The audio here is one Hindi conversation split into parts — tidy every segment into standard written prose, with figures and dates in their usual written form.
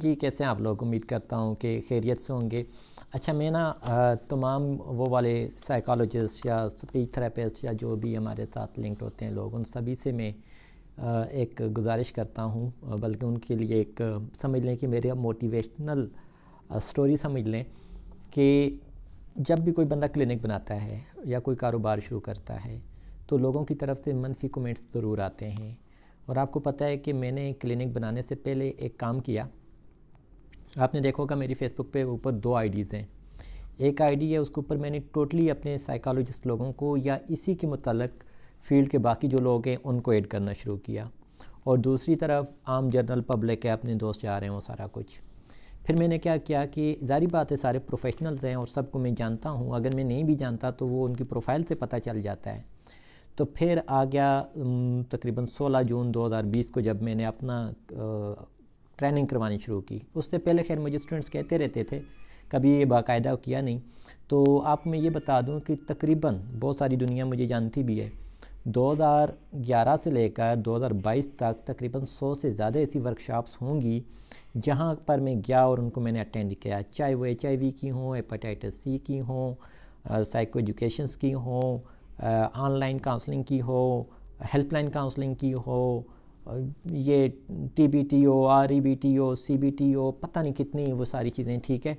जी, कैसे हैं आप लोग? उम्मीद करता हूँ कि खैरियत से होंगे। अच्छा, मैं ना तमाम वो वाले साइकोलॉजिस्ट या स्पीच थेरेपिस्ट या जो भी हमारे साथ लिंक्ड होते हैं लोग, उन सभी से मैं एक गुजारिश करता हूँ, बल्कि उनके लिए एक समझ लें कि मेरे मोटिवेशनल स्टोरी समझ लें कि जब भी कोई बंदा क्लिनिक बनाता है या कोई कारोबार शुरू करता है तो लोगों की तरफ से मनफी कमेंट्स ज़रूर आते हैं। और आपको पता है कि मैंने क्लिनिक बनाने से पहले एक काम किया। आपने देखा होगा मेरी फेसबुक पे ऊपर 2 आईडीज़ हैं। एक आईडी है, उसके ऊपर मैंने टोटली अपने साइकोलॉजिस्ट लोगों को या इसी के मुताल्लिक़ फ़ील्ड के बाकी जो लोग हैं उनको ऐड करना शुरू किया, और दूसरी तरफ आम जनरल पब्लिक है, अपने दोस्त जा रहे हैं, वो सारा कुछ। फिर मैंने क्या किया कि ज़ाहिर बात है सारे प्रोफेशनल्स हैं और सबको मैं जानता हूँ, अगर मैं नहीं भी जानता तो वो उनकी प्रोफाइल से पता चल जाता है। तो फिर आ गया तकरीबन 16 जून 2020 को, जब मैंने अपना ट्रेनिंग करवानी शुरू की। उससे पहले खैर मुझे स्टूडेंट्स कहते रहते थे, कभी ये बाकायदा किया नहीं। तो आपको मैं ये बता दूं कि तकरीबन बहुत सारी दुनिया मुझे जानती भी है, 2011 से लेकर 2022 तक तकरीबन 100 से ज़्यादा ऐसी वर्कशॉप्स होंगी जहां पर मैं गया और उनको मैंने अटेंड किया, चाहे वो HIV की हों, हेपेटाइटिस C की हों, साइको एजुकेशंस की हों, ऑनलाइन काउंसलिंग की हो, हेल्पलाइन काउंसलिंग की हो, ये TBT हो, REBT हो, CBT हो, पता नहीं कितनी वो सारी चीज़ें, ठीक है।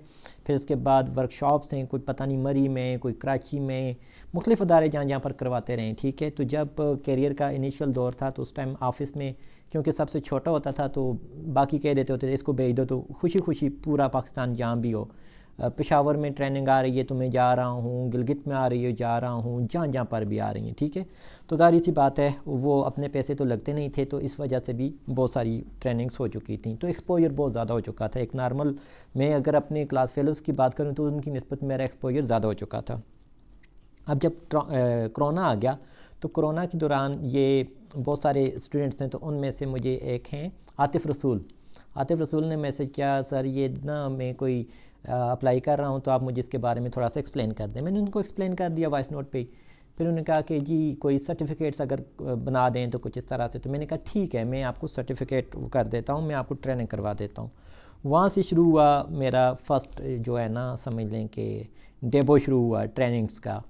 फिर उसके बाद वर्कशॉप्स हैं, कोई पता नहीं मरी में, कोई कराची में, मुख्तलिफ अदारे जहाँ जहाँ पर करवाते रहें, ठीक है। तो जब कैरियर का इनिशियल दौर था तो उस टाइम ऑफिस में क्योंकि सबसे छोटा होता था तो बाकी कह देते होते थे इसको भेज दो, तो खुशी खुशी पूरा पाकिस्तान जहाँ भी हो, पेशावर में ट्रेनिंग आ रही है तो मैं जा रहा हूँ, गिलगित में आ रही है जा रहा हूँ, जहाँ जहाँ पर भी आ रही हैं, ठीक है। तो ज़ाहिर सी बात है वो अपने पैसे तो लगते नहीं थे, तो इस वजह से भी बहुत सारी ट्रेनिंग्स हो चुकी थी, तो एक्सपोजर बहुत ज़्यादा हो चुका था। एक नॉर्मल मैं अगर अपने क्लास फेलोज़ की बात करूँ तो उनकी निस्बत मेरा एक्सपोजर ज़्यादा हो चुका था। अब जब कोरोना आ गया तो कोरोना के दौरान ये बहुत सारे स्टूडेंट्स हैं, तो उनमें से मुझे एक हैं आतिफ़ रसूल ने मैसेज किया, सर ये ना मैं कोई अप्लाई कर रहा हूँ तो आप मुझे इसके बारे में थोड़ा सा एक्सप्लेन कर दें। मैंने उनको एक्सप्लेन कर दिया वॉइस नोट पे। फिर उन्होंने कहा कि जी कोई सर्टिफिकेट्स अगर बना दें तो कुछ इस तरह से। तो मैंने कहा ठीक है, मैं आपको सर्टिफिकेट कर देता हूँ, मैं आपको ट्रेनिंग करवा देता हूँ। वहाँ से शुरू हुआ मेरा फ़र्स्ट जो है ना, समझ लें कि डेबो शुरू हुआ ट्रेनिंग्स का।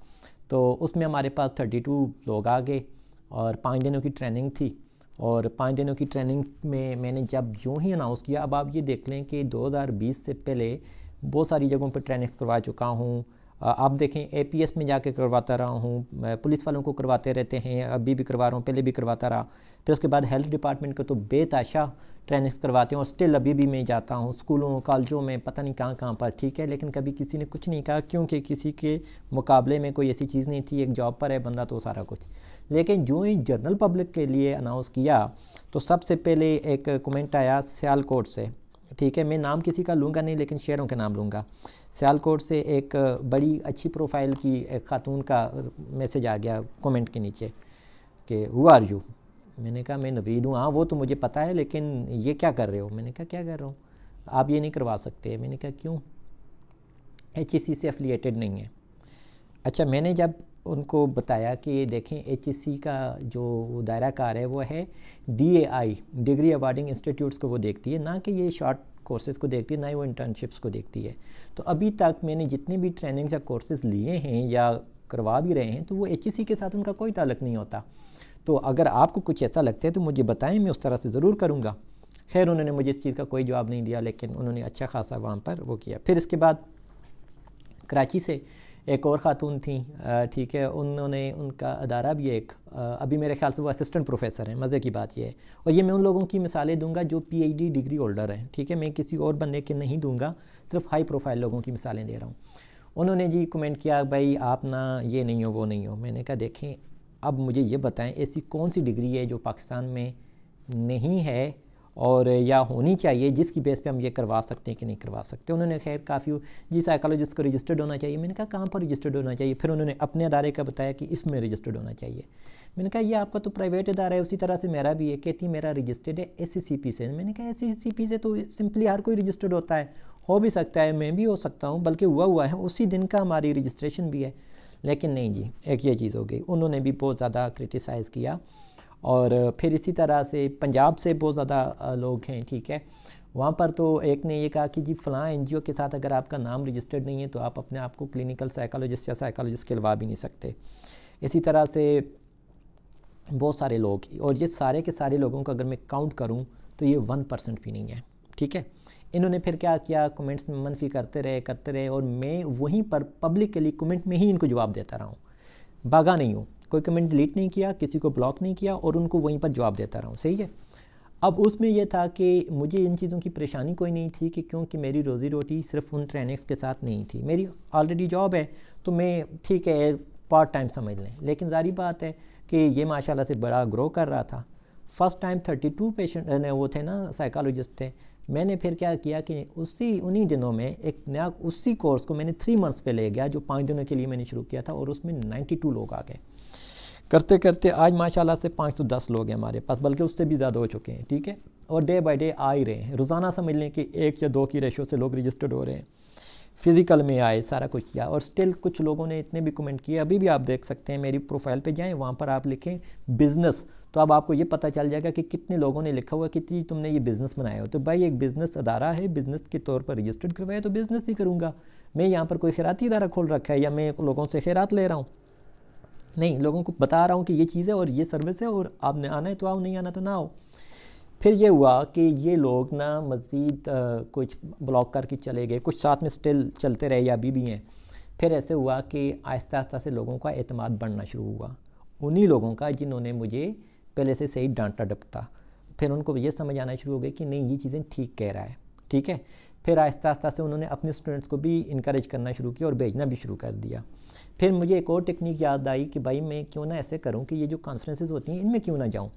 तो उसमें हमारे पास 32 लोग आ गए और 5 दिनों की ट्रेनिंग थी। और 5 दिनों की ट्रेनिंग में मैंने जब यूँ ही अनाउंस किया, अब आप ये देख लें कि 2020 से पहले बहुत सारी जगहों पर ट्रेनिंग्स करवा चुका हूँ। आप देखें APS में जाके करवाता रहा हूँ, पुलिस वालों को करवाते रहते हैं, अभी भी करवा रहा हूँ, पहले भी करवाता रहा। फिर उसके बाद हेल्थ डिपार्टमेंट को तो बेताशा ट्रेनिंग्स करवाते हैं और स्टिल अभी भी मैं जाता हूँ स्कूलों कॉलेजों में, पता नहीं कहाँ कहाँ पर, ठीक है। लेकिन कभी किसी ने कुछ नहीं कहा, क्योंकि किसी के मुकाबले में कोई ऐसी चीज़ नहीं थी, एक जॉब पर है बंदा तो सारा कुछ। लेकिन जो ही जनरल पब्लिक के लिए अनाउंस किया तो सबसे पहले एक कमेंट आया सियालकोट से, ठीक है। मैं नाम किसी का लूँगा नहीं लेकिन शहरों के नाम लूँगा। सियालकोट से एक बड़ी अच्छी प्रोफाइल की एक खातून का मैसेज आ गया कमेंट के नीचे कि हु आर यू। मैंने कहा मैं नवीद हूँ। हाँ वो तो मुझे पता है, लेकिन ये क्या कर रहे हो? मैंने कहा क्या कर रहा हूँ, आप ये नहीं करवा सकते। मैंने कहा क्यों? HEC से एफिलिएटेड नहीं है। अच्छा, मैंने जब उनको बताया कि देखें HEC का जो दायरा कार है वो है DAI, डिग्री अवार्डिंग इंस्टीट्यूट्स को वो देखती है, ना कि ये शॉर्ट कोर्सेज़ को देखती है, ना ही वो इंटर्नशिप्स को देखती है। तो अभी तक मैंने जितने भी ट्रेनिंग्स या कोर्सेज़ लिए हैं या करवा भी रहे हैं तो वो HEC के साथ उनका कोई ताल्लुक़ नहीं होता। तो अगर आपको कुछ ऐसा लगता है तो मुझे बताएं, मैं उस तरह से ज़रूर करूँगा। खैर उन्होंने मुझे इस चीज़ का कोई जवाब नहीं दिया, लेकिन उन्होंने अच्छा खासा वहाँ पर वो किया। फिर इसके बाद कराची से एक और ख़ातून थी, ठीक है, उन्होंने उनका अदारा भी एक अभी मेरे ख्याल से वो असिस्टेंट प्रोफेसर हैं। मज़े की बात ये है, और ये मैं उन लोगों की मिसालें दूंगा जो PhD डिग्री होल्डर हैं, ठीक है। मैं किसी और बंदे के नहीं दूंगा, सिर्फ हाई प्रोफाइल लोगों की मिसालें दे रहा हूँ। उन्होंने जी कमेंट किया, भाई आप ना ये नहीं हो वो नहीं हो। मैंने कहा देखें अब मुझे ये बताएं ऐसी कौन सी डिग्री है जो पाकिस्तान में नहीं है और या होनी चाहिए जिसकी बेस पे हम ये करवा सकते हैं कि नहीं करवा सकते। उन्होंने खैर काफ़ी जी साइकोलॉजिस्ट को रजिस्टर्ड होना चाहिए। मैंने कहा कहाँ पर रजिस्टर्ड होना चाहिए? फिर उन्होंने अपने अदारे का बताया कि इसमें रजिस्टर्ड होना चाहिए। मैंने कहा ये आपका तो प्राइवेट अदारा है, उसी तरह से मेरा भी है। कहती मेरा रजिस्टर्ड है SCCP से। मैंने कहा SCCP से तो सिंपली हर कोई रजिस्टर्ड होता है, हो भी सकता है, मैं भी हो सकता हूँ, बल्कि हुआ है, उसी दिन का हमारी रजिस्ट्रेशन भी है। लेकिन नहीं जी, एक ये चीज़ हो गई। उन्होंने भी बहुत ज़्यादा क्रिटिसाइज़ किया। और फिर इसी तरह से पंजाब से बहुत ज़्यादा लोग हैं, ठीक है, वहाँ पर तो एक ने ये कहा कि जी फ़लाँ एनजीओ के साथ अगर आपका नाम रजिस्टर्ड नहीं है तो आप अपने आप को क्लिनिकल साइकोलॉजिस्ट या साइकोलॉजिस्ट कहलवा भी नहीं सकते। इसी तरह से बहुत सारे लोग, और ये सारे के सारे लोगों को अगर मैं काउंट करूँ तो ये 1% भी नहीं है, ठीक है। इन्होंने फिर क्या किया, कमेंट्स में मनफी करते रहे और मैं वहीं पर पब्लिकली कमेंट में ही इनको जवाब देता रहा हूँ, भागा नहीं हूँ, कोई कमेंट डिलीट नहीं किया, किसी को ब्लॉक नहीं किया और उनको वहीं पर जवाब देता रहा हूँ, सही है। अब उसमें यह था कि मुझे इन चीज़ों की परेशानी कोई नहीं थी कि क्योंकि मेरी रोज़ी रोटी सिर्फ उन ट्रेनिंग्स के साथ नहीं थी, मेरी ऑलरेडी जॉब है तो मैं ठीक है पार्ट टाइम समझ लें, लेकिन जारी बात है कि ये माशाल्लाह से बड़ा ग्रो कर रहा था। फर्स्ट टाइम 32 पेशेंट वो थे ना, साइकोलॉजिस्ट थे। मैंने फिर क्या किया कि उन्हीं दिनों में एक नया उसी कोर्स को मैंने 3 मंथ्स पे ले गया, जो 5 दिनों के लिए मैंने शुरू किया था, और उसमें 92 लोग आ गए। करते करते आज माशाल्लाह से 510 लोग हैं हमारे पास, बल्कि उससे भी ज़्यादा हो चुके हैं, ठीक है। और डे बाय डे आ ही रहे हैं, रोज़ाना समझ लें कि 1 या 2 की रेशो से लोग रजिस्टर्ड हो रहे हैं। फिज़िकल में आए, सारा कुछ किया, और स्टिल कुछ लोगों ने इतने भी कमेंट किए। अभी भी आप देख सकते हैं, मेरी प्रोफाइल पे जाएं, वहाँ पर आप लिखें बिज़नेस, तो अब आपको ये पता चल जाएगा कि कितने लोगों ने लिखा हुआ कितनी तुमने ये बिज़नेस बनाया हो। तो भाई एक बिज़नेस अदारा है, बिज़नेस के तौर पर रजिस्टर्ड करवाया तो बिज़नेस ही करूँगा। मैं यहाँ पर कोई खैराती इदारा खोल रखा है या मैं लोगों से खैरात ले रहा हूँ? नहीं, लोगों को बता रहा हूँ कि ये चीज़ है और ये सर्विस है, और आपने आना है तो आओ, नहीं आना तो ना आओ। फिर ये हुआ कि ये लोग ना मज़ीद कुछ ब्लॉक करके चले गए, कुछ साथ में स्टिल चलते रहे या अभी भी हैं। फिर ऐसे हुआ कि आहिस्ता आहिस्ता से लोगों का एतमाद बढ़ना शुरू हुआ, उन्हीं लोगों का जिन्होंने मुझे पहले से सही डांटा डपटा। फिर उनको ये समझ आना शुरू हो गया कि नहीं, ये चीज़ें ठीक कह रहा है, ठीक है। फिर आहिस्ता आहिस्ता से उन्होंने अपने स्टूडेंट्स को भी इनकरेज करना शुरू किया और भेजना भी शुरू कर दिया। फिर मुझे एक और टेक्निक याद आई कि भाई मैं क्यों ना ऐसे करूँ कि ये जो कॉन्फ्रेंसेस होती हैं इनमें क्यों ना जाऊँ।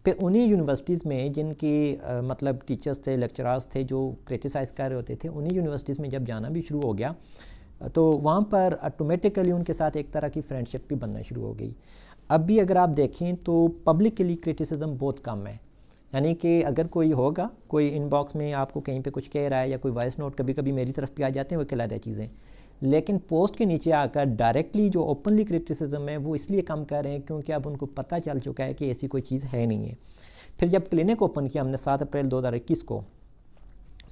फिर उन्हीं यूनिवर्सिटीज़ में जिनके मतलब टीचर्स थे, लेक्चरार्स थे जो क्रिटिसाइज़ कर रहे होते थे, उन्हीं यूनिवर्सिटीज़ में जब जाना भी शुरू हो गया तो वहाँ पर ऑटोमेटिकली उनके साथ एक तरह की फ्रेंडशिप भी बनना शुरू हो गई। अब भी अगर आप देखें तो पब्लिकली क्रिटिसिज्म बहुत कम है, यानी कि अगर कोई होगा, कोई इनबॉक्स में आपको कहीं पे कुछ कह रहा है या कोई वॉइस नोट कभी कभी मेरी तरफ भी आ जाते हैं, वो कहलाते हैं चीज़ें, लेकिन पोस्ट के नीचे आकर डायरेक्टली जो ओपनली क्रिटिसिज्म है वो इसलिए कम कर रहे हैं क्योंकि अब उनको पता चल चुका है कि ऐसी कोई चीज़ है नहीं है। फिर जब क्लिनिक ओपन किया हमने 7 अप्रैल 2021 को,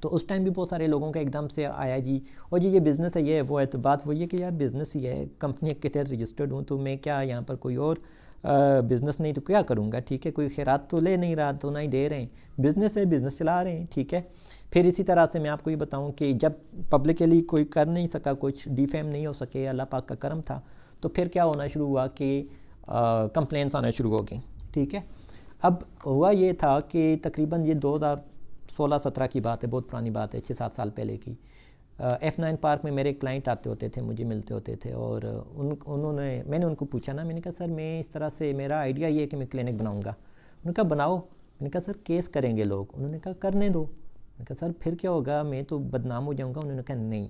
तो उस टाइम भी बहुत सारे लोगों का एकदम से आया जी, और जी ये बिज़नेस है, ये है वो है। तो बात वही है कि यार बिज़नेस ही है, कंपनी के तहत रजिस्टर्ड हूँ, तो मैं क्या यहाँ पर कोई और बिज़नेस नहीं तो क्या करूँगा, ठीक है। कोई खैरात तो ले नहीं रहा, तो ना ही दे रहे हैं, बिज़नेस है, बिज़नेस चला रहे हैं, ठीक है। फिर इसी तरह से मैं आपको ये बताऊं कि जब पब्लिकली कोई कर नहीं सका, कुछ डिफेम नहीं हो सके, अल्लाह पाक का करम था, तो फिर क्या होना शुरू हुआ कि कंप्लेंट्स आना शुरू हो गई, ठीक है। अब हुआ ये था कि तकरीबन ये 2016-17 की बात है, बहुत पुरानी बात है, 6-7 साल पहले की। F9 पार्क में मेरे क्लाइंट आते होते थे, मुझे मिलते होते थे, और मैंने उनको पूछा ना, मैंने कहा सर मैं इस तरह से, मेरा आइडिया ये है कि मैं क्लिनिक बनाऊँगा। उन्होंने कहा बनाओ। मैंने कहा सर केस करेंगे लोग। उन्होंने कहा करने दो। मैंने कहा सर फिर क्या होगा, मैं तो बदनाम हो जाऊँगा। उन्होंने कहा नहीं,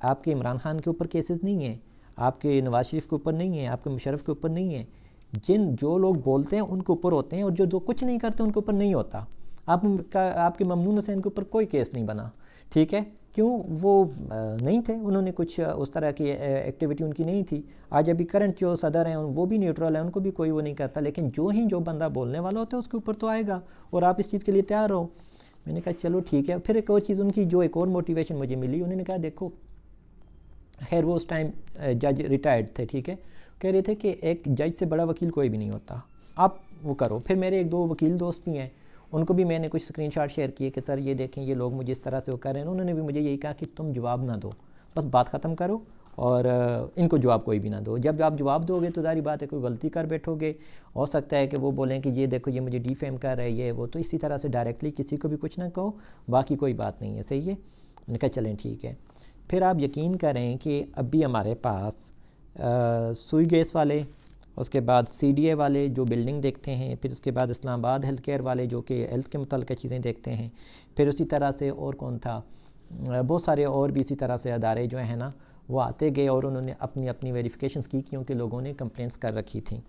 आपके इमरान खान के ऊपर केसेस नहीं हैं, आपके नवाज शरीफ के ऊपर नहीं है, आपके मुशर्रफ के ऊपर नहीं है, जो लोग बोलते हैं उनके ऊपर होते हैं, और जो कुछ नहीं करते उनके ऊपर नहीं होता। आपके ममनून हुसैन के ऊपर कोई केस नहीं बना, ठीक है। क्यों? वो नहीं थे, उन्होंने कुछ उस तरह की एक्टिविटी उनकी नहीं थी। आज अभी करंट जो सदर हैं वो भी न्यूट्रल है, उनको भी कोई वो नहीं करता, लेकिन जो बंदा बोलने वाला होता है उसके ऊपर तो आएगा, और आप इस चीज़ के लिए तैयार हो। मैंने कहा चलो ठीक है। फिर एक और चीज़ उनकी, जो एक और मोटिवेशन मुझे मिली, उन्होंने कहा देखो, खैर वो उस टाइम जज रिटायर्ड थे, ठीक है, कह रहे थे कि एक जज से बड़ा वकील कोई भी नहीं होता, आप वो करो। फिर मेरे 1-2 वकील दोस्त भी हैं, उनको भी मैंने कुछ स्क्रीनशॉट शेयर किए कि सर ये देखें, ये लोग मुझे इस तरह से वो कर रहे हैं। उन्होंने भी मुझे यही कहा कि तुम जवाब ना दो, बस बात ख़त्म करो, और इनको जवाब कोई भी ना दो। जब आप जवाब दोगे तो जारी बात है कोई गलती कर बैठोगे, हो सकता है कि वो बोलें कि ये देखो ये मुझे डिफेम कर रहा है, ये वो। तो इसी तरह से डायरेक्टली किसी को भी कुछ ना कहो, बाकी कोई बात नहीं है, सही है। मैंने कहा चलें ठीक है। फिर आप यकीन करें कि अभी हमारे पास सुई गैस वाले, उसके बाद CDA वाले जो बिल्डिंग देखते हैं, फिर उसके बाद इस्लामाबाद हेल्थ केयर वाले जो कि हेल्थ के मुताल्लिक़ चीज़ें देखते हैं, फिर उसी तरह से और कौन था, बहुत सारे और भी इसी तरह से अदारे जो हैं ना, वो आते गए और उन्होंने अपनी अपनी वेरिफिकेशंस की, क्योंकि लोगों ने कंप्लेंट्स कर रखी थी।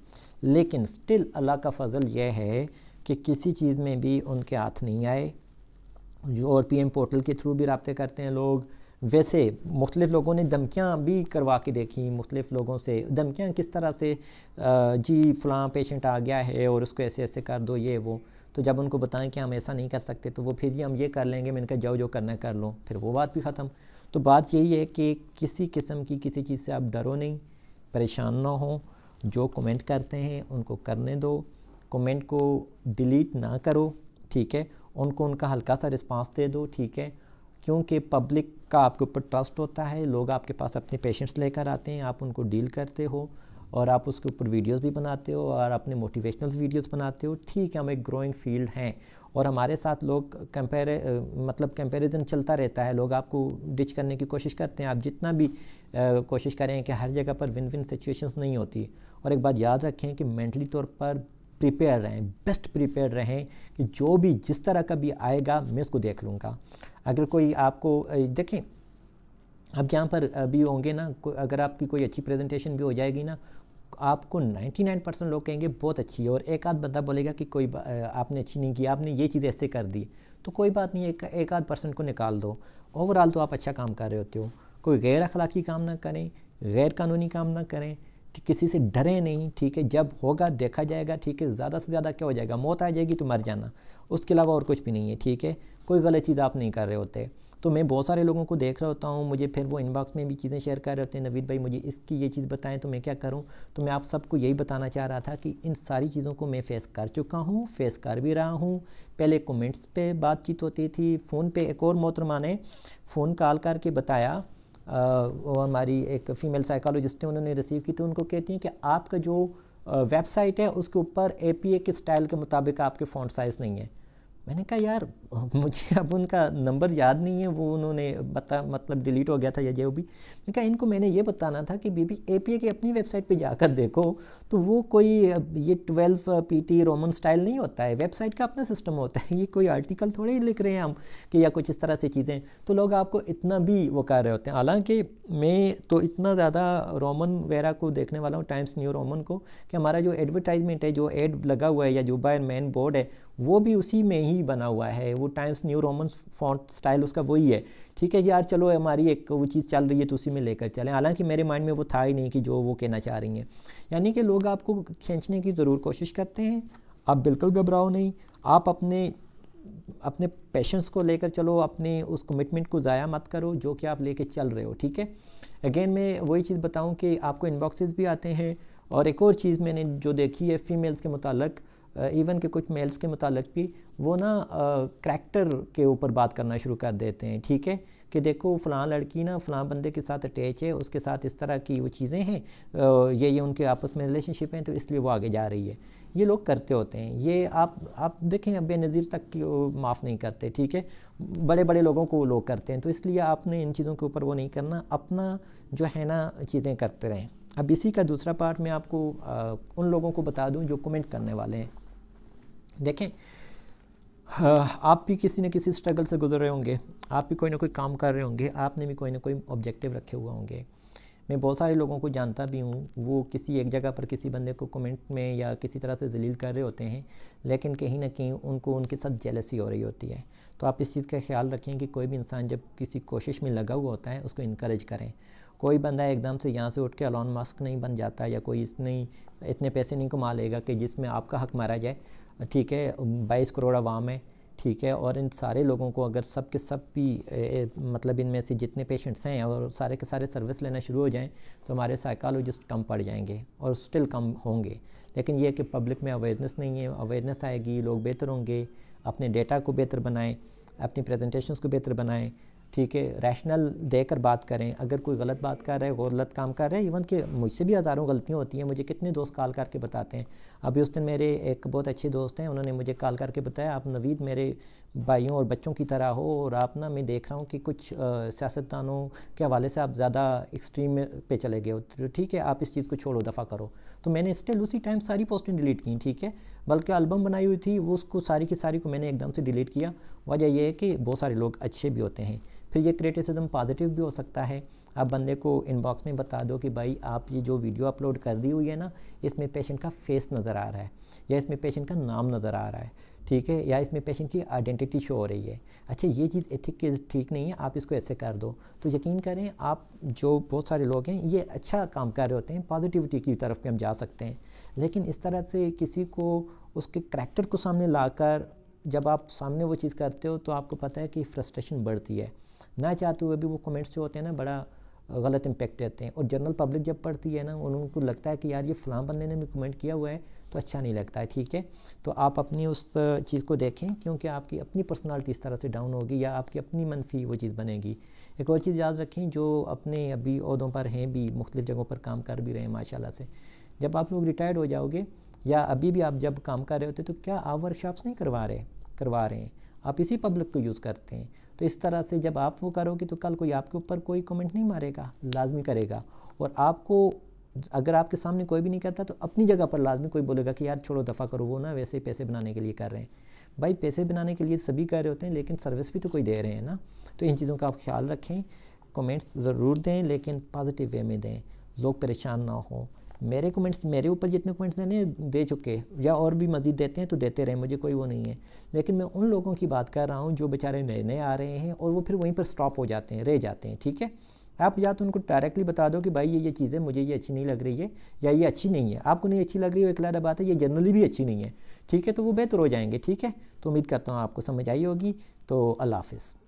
लेकिन स्टिल अल्लाह का फ़ज़ल यह है कि किसी चीज़ में भी उनके हाथ नहीं आए। जो और PM पोर्टल के थ्रू भी रब्ते करते हैं लोग। वैसे मुख्तलिफ़ लोगों ने धमकियाँ भी करवा के देखी, मुख्तलिफ़ लोगों से धमकियाँ किस तरह से, जी फ़लाँ पेशेंट आ गया है और उसको ऐसे ऐसे कर दो, ये वो। तो जब उनको बताएं कि हम ऐसा नहीं कर सकते तो वो फिर ये हम ये कर लेंगे, मैंने कहा जाओ जो करना है कर लो, फिर वो बात भी ख़त्म। तो बात यही है कि किसी किस्म की किसी चीज़ से आप डरो नहीं, परेशान ना हो, जो कमेंट करते हैं उनको करने दो, कमेंट को डिलीट ना करो, ठीक है, उनको उनका हल्का सा रिस्पांस दे दो, ठीक है, क्योंकि पब्लिक का आपके ऊपर ट्रस्ट होता है, लोग आपके पास अपने पेशेंट्स लेकर आते हैं, आप उनको डील करते हो और आप उसके ऊपर वीडियोस भी बनाते हो और अपने मोटिवेशनल वीडियोस बनाते हो, ठीक है, हम एक ग्रोइंग फील्ड हैं और हमारे साथ लोग कंपैरिजन चलता रहता है, लोग आपको डिच करने की कोशिश करते हैं, आप जितना भी कोशिश करें कि हर जगह पर विन विन सिचुएशंस नहीं होती। और एक बात याद रखें कि मेंटली तौर पर प्रिपेयर रहें, बेस्ट प्रिपेयर रहें कि जो भी जिस तरह का भी आएगा मैं उसको देख लूँगा। अगर कोई आपको देखें, अब यहाँ पर अभी होंगे ना, अगर आपकी कोई अच्छी प्रेजेंटेशन भी हो जाएगी ना, आपको 99% लोग कहेंगे बहुत अच्छी है, और एक आध बंदा बोलेगा कि कोई आपने अच्छी नहीं की, आपने ये चीज़ ऐसे कर दी, तो कोई बात नहीं, एक आध % को निकाल दो, ओवरऑल तो आप अच्छा काम कर रहे होते हो। कोई गैर अखलाकी काम ना करें, गैर कानूनी काम ना करें, किसी से डरें नहीं, ठीक है, जब होगा देखा जाएगा, ठीक है, ज़्यादा से ज़्यादा क्या हो जाएगा, मौत आ जाएगी तो मर जाना, उसके अलावा और कुछ भी नहीं है, ठीक है, कोई गलत चीज़ आप नहीं कर रहे होते। तो मैं बहुत सारे लोगों को देख रहा होता हूँ, मुझे फिर वो इनबॉक्स में भी चीज़ें शेयर कर रहे होते हैं, नवीद भाई मुझे इसकी ये चीज़ बताएं तो मैं क्या करूँ। तो मैं आप सबको यही बताना चाह रहा था कि इन सारी चीज़ों को मैं फेस कर चुका हूँ, फेस कर भी रहा हूँ। पहले कमेंट्स पे बातचीत होती थी, फ़ोन पे एक और मोहतरमा ने फ़ोन कॉल करके बताया, वो हमारी एक फ़ीमेल साइकोलॉजिस्ट है, उन्होंने रिसीव की, तो उनको कहती हैं कि आपका जो वेबसाइट है उसके ऊपर APA के स्टाइल के मुताबिक आपके फ़ॉन्ट साइज़ नहीं है। मैंने कहा यार मुझे अब उनका नंबर याद नहीं है, वो उन्होंने मतलब डिलीट हो गया था या जो भी। मैंने कहा इनको मैंने ये बताना था कि बीबी APA की अपनी वेबसाइट पे जाकर देखो, तो वो कोई ये 12 PT रोमन स्टाइल नहीं होता है, वेबसाइट का अपना सिस्टम होता है, ये कोई आर्टिकल थोड़े ही लिख रहे हैं हम कि या कुछ इस तरह से चीज़ें, तो लोग आपको इतना भी वो कर रहे होते हैं। हालांकि मैं तो इतना ज़्यादा रोमन वगैरह को देखने वाला हूँ, टाइम्स न्यू रोमन को, कि हमारा जो एडवर्टाइजमेंट है, जो एड लगा हुआ है या जो बाय मेन बोर्ड है, वो भी उसी में ही बना हुआ है, वो times new Roman font style उसका वही है, ठीक है यार, चलो हमारी एक वो चीज़ चल रही है तो उसी में लेकर चलें। हालांकि मेरे माइंड में वो था ही नहीं कि जो वो कहना चाह रही हैं, यानी कि लोग आपको खींचने की ज़रूर कोशिश करते हैं, आप बिल्कुल घबराओ नहीं, आप अपने पैशंस को लेकर चलो, अपने उस कमिटमेंट को ज़ाया मत करो जो कि आप लेके चल रहे हो, ठीक है। अगेन मैं वही चीज़ बताऊं कि आपको इनबॉक्सेस भी आते हैं, और एक और चीज़ मैंने जो देखी है फीमेल्स के मुताल्लिक, इवन के कुछ मेल्स के मुताल्लिक भी, वो ना करैक्टर के ऊपर बात करना शुरू कर देते हैं, ठीक है, कि देखो फ़लाँ लड़की ना फ़लाँ बंदे के साथ अटैच है, उसके साथ इस तरह की वो चीज़ें हैं, ये उनके आपस में रिलेशनशिप हैं, तो इसलिए वो आगे जा रही है। ये लोग करते होते हैं, ये आप देखें बेनज़ीर तक की माफ़ नहीं करते, ठीक है, बड़े बड़े लोगों को वो लोग करते हैं, तो इसलिए आपने इन चीज़ों के ऊपर वो नहीं करना, अपना जो है ना चीज़ें करते रहें। अब इसी का दूसरा पार्ट मैं आपको उन लोगों को बता दूं जो कमेंट करने वाले हैं। देखें, आप भी किसी न किसी स्ट्रगल से गुजर रहे होंगे, आप भी कोई ना कोई काम कर रहे होंगे, आपने भी कोई ना कोई ऑब्जेक्टिव रखे हुए होंगे। मैं बहुत सारे लोगों को जानता भी हूँ, वो किसी एक जगह पर किसी बंदे को कमेंट में या किसी तरह से जलील कर रहे होते हैं, लेकिन कहीं ना कहीं उनको उनके साथ जेलसी हो रही होती है। तो आप इस चीज़ का ख्याल रखें कि कोई भी इंसान जब किसी कोशिश में लगा हुआ होता है उसको इनकरेज करें। कोई बंदा एकदम से यहाँ से उठ के एलोन मस्क नहीं बन जाता, या कोई इतने पैसे नहीं कमा लेगा कि जिसमें आपका हक मारा जाए, ठीक है। 22 करोड़ आवाम है, ठीक है, और इन सारे लोगों को अगर सब के सब भी मतलब इनमें से जितने पेशेंट्स हैं और सारे के सारे सर्विस लेना शुरू हो जाएं, तो हमारे साइकोलॉजिस्ट कम पड़ जाएंगे और स्टिल कम होंगे। लेकिन ये कि पब्लिक में अवेयरनेस नहीं है, अवेयरनेस आएगी, लोग बेहतर होंगे, अपने डेटा को बेहतर बनाएं, अपनी प्रेजेंटेशंस को बेहतर बनाएं, ठीक है, रैशनल देकर बात करें। अगर कोई गलत बात कर रहा है, गलत काम कर रहा है, इवन कि मुझसे भी हज़ारों गलतियाँ होती हैं, मुझे कितने दोस्त कॉल करके बताते हैं। अभी उस दिन मेरे एक बहुत अच्छे दोस्त हैं, उन्होंने मुझे कॉल करके बताया, आप नवीद मेरे भाइयों और बच्चों की तरह हो, और आप ना मैं देख रहा हूँ कि कुछ सियासतदानों के हवाले से आप ज़्यादा एक्सट्रीम पे चले गए हो, तो ठीक है आप इस चीज़ को छोड़ो, दफ़ा करो। तो मैंने स्टिल उसी टाइम सारी पोस्टें डिलीट की, ठीक है, बल्कि एल्बम बनाई हुई थी वो, उसको सारी की सारी को मैंने एकदम से डिलीट किया। वजह यह है कि बहुत सारे लोग अच्छे भी होते हैं। फिर ये क्रिटिसिज्म पॉजिटिव भी हो सकता है। आप बंदे को इनबॉक्स में बता दो कि भाई आप ये जो वीडियो अपलोड कर दी हुई है ना, इसमें पेशेंट का फेस नज़र आ रहा है, या इसमें पेशेंट का नाम नज़र आ रहा है, ठीक है, या इसमें पेशेंट की आइडेंटिटी शो हो रही है, अच्छा ये चीज़ एथिक के ठीक नहीं है, आप इसको ऐसे कर दो, तो यकीन करें आप, जो बहुत सारे लोग हैं ये अच्छा काम कर रहे होते हैं, पॉजिटिविटी की तरफ भी हम जा सकते हैं, लेकिन इस तरह से किसी को उसके करैक्टर को सामने लाकर जब आप सामने वो चीज़ करते हो तो आपको पता है कि फ्रस्ट्रेशन बढ़ती है, ना चाहते हुए भी वो कमेंट्स जो होते हैं ना बड़ा गलत इम्पैक्ट देते हैं, और जनरल पब्लिक जब पढ़ती है ना उनको लगता है कि यार ये फ़लाँ बंदे ने भी कमेंट किया हुआ है तो अच्छा नहीं लगता है, ठीक है। तो आप अपनी उस चीज़ को देखें, क्योंकि आपकी अपनी पर्सनालिटी इस तरह से डाउन होगी या आपकी अपनी मनफी वो चीज़ बनेगी। एक और चीज़ याद रखें, जो अपने अभी ओहदों पर हैं भी, मुख्तलिफ़ जगहों पर काम कर भी रहे हैं माशाल्लाह से, जब आप लोग रिटायर्ड हो जाओगे या अभी भी आप जब काम कर रहे होते तो क्या आप वर्कशॉप्स नहीं करवा रहे हैं, आप इसी पब्लिक को यूज़ करते हैं। तो इस तरह से जब आप वो करोगे तो कल कोई आपके ऊपर कोई कमेंट नहीं मारेगा, लाजमी करेगा, और आपको अगर आपके सामने कोई भी नहीं करता तो अपनी जगह पर लाजमी कोई बोलेगा कि यार छोड़ो दफ़ा करो, वो ना वैसे पैसे बनाने के लिए कर रहे हैं। भाई पैसे बनाने के लिए सभी कर रहे होते हैं, लेकिन सर्विस भी तो कोई दे रहे हैं ना। तो इन चीज़ों का आप ख्याल रखें, कमेंट्स ज़रूर दें लेकिन पॉजिटिव वे में दें, लोग परेशान ना हों। मेरे कमेंट्स, मेरे ऊपर जितने कमेंट्स देने दे चुके या और भी मज़ीद देते हैं तो देते रहे, मुझे कोई वो नहीं है, लेकिन मैं उन लोगों की बात कर रहा हूँ जो बेचारे नए नए आ रहे हैं और वो फिर वहीं पर स्टॉप हो जाते हैं, रह जाते हैं, ठीक है। आप या तो उनको डायरेक्टली बता दो कि भाई ये चीज़ें मुझे ये अच्छी नहीं लग रही है या ये अच्छी नहीं है, आपको नहीं अच्छी लग रही है एक अलग बात है, ये जनरली भी अच्छी नहीं है, ठीक है, तो वो बेहतर हो जाएंगे, ठीक है। तो उम्मीद करता हूँ आपको समझ आई होगी। तो अल्लाह हाफ़िज़।